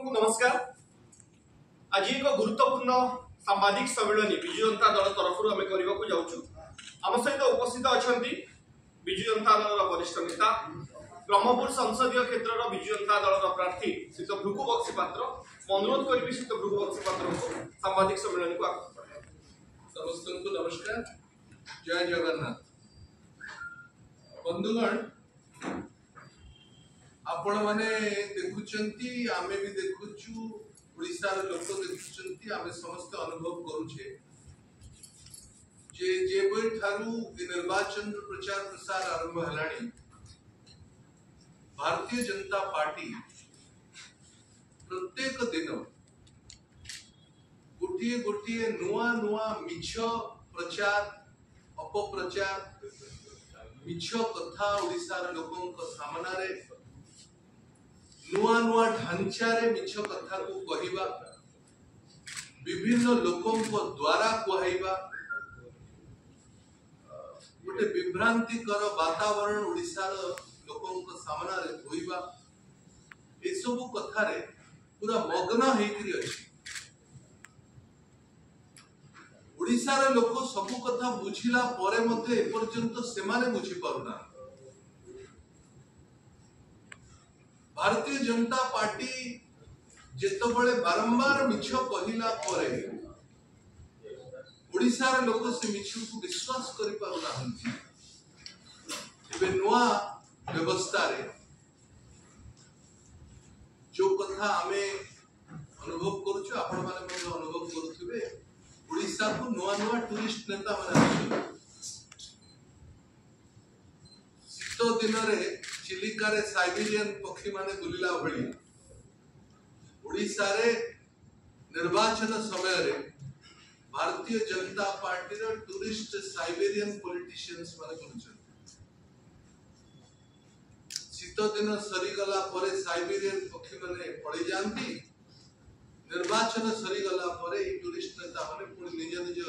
को नमस्कार। आज एक गुरुत्वपूर्ण सांबादिक सम्मेलन विजु जनता दल तरफ आम करने जाऊँ। आम सहित उपस्थित अच्छा विजु जनता दल वरिष्ठ नेता ब्रह्मपुर संसदीय क्षेत्र विजु जनता दल प्रार्थी श्रीत भृगु बक्सी पात्र अनुरोध करी श्रीत भृगु बक्सी पात्र को सांबादिक सम्मेलन को समस्त को नमस्कार। जय जगन्नाथ। बंधुगण, आपण माने देखुचंती, आमे भी देखुचु, ओडिसार लोक देखुचंती, आमे समस्त अनुभव करूछे जे जेबे ठारू निर्वाचन प्रचार प्रसार आरंभ हलाणी भारतीय जनता पार्टी प्रत्येक दिन गोटे गोटे नुआ नुआ मिछ प्रचार अपप्रचार मिछ कथा ओडिसार लोकंक सामनारे नुआ नुआ ढांचारे मिछ कथा को कहिबा, विभिन्न लोकंक द्वारा कहइबा, गोटे विभ्रांतिकर वातावरण ओडिसार लोकंक सामनारे होइबा, ए सब कथारे पूरा मग्न हेकरी अछि। ओडिसार लोक सब कथा बुझिला परे मध्ये एपर्यंत सेमाने बुझी पारुना। भारतीय जनता पार्टी जेतबळे बारंबार मिछ कहिला परे ओडिसार लोक से मिछ को विश्वास करि पारुना हंती। एबे नुआ व्यवस्था रे जो कथा आमे अनुभव करूछु, आपण माने मध्ये अनुभव करूथिबे, ओडिसा को नुआ नुआ टूरिस्ट नेता माने शीत दिन रे चिलिका रे साइबेरियन पक्षी माने बुलिला भली ओडिसा रे निर्वाचन समय रे भारतीय जनता पार्टी रे टूरिस्ट साइबेरियन पॉलिटिशियंस माने बुलछन। शीत दिन सरी गला परे साइबेरियन पक्षी माने पड़ी जानती, निर्वाचन सरी गला परे टूरिस्ट नेता माने पुणी निज निज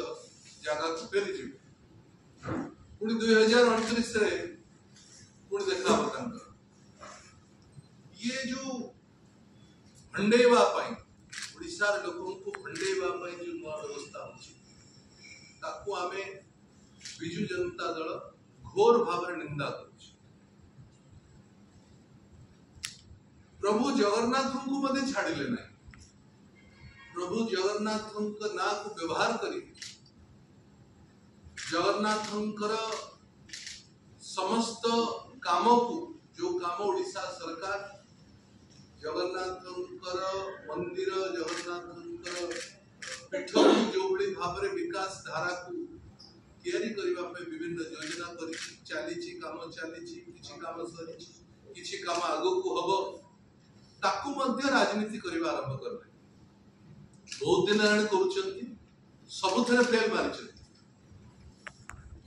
जगह को फेरी जिवे। पुणी 2029 रे पुणी देखा बतांकर ये जो भंडेवा पाई ओडिसार लोकों को भंडेवा पाई जो नवा व्यवस्था होची ताको आमे विजु जनता दल घोर भाव निंदा करूची। प्रभु जगन्नाथ को मध्य छाड़िले नहीं। प्रभु जगन्नाथ ना को व्यवहार करी जगन्नाथंकर समस्त काम को जो काम ओडिशा सरकार जगन्नाथंकर मंदिर जगन्नाथंकर पीठ जो बड़ी भाव में विकास धारा को तैयारी करबा पे विभिन्न योजना करी चलीची काम चलीची किछि काम सरीची किछि काम आगो को हबो ताकू मध्य राजनीति करबा आरंभ करले। बहुत दिन आने करूचंती, सबुथरे फेल मारिचंती,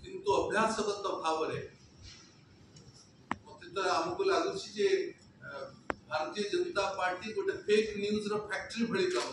किंतु अभ्यासगत भाव रे मते तो हमको लागुछि जे भारतीय जनता पार्टी गोटे फेक न्यूज रो फैक्ट्री भली काम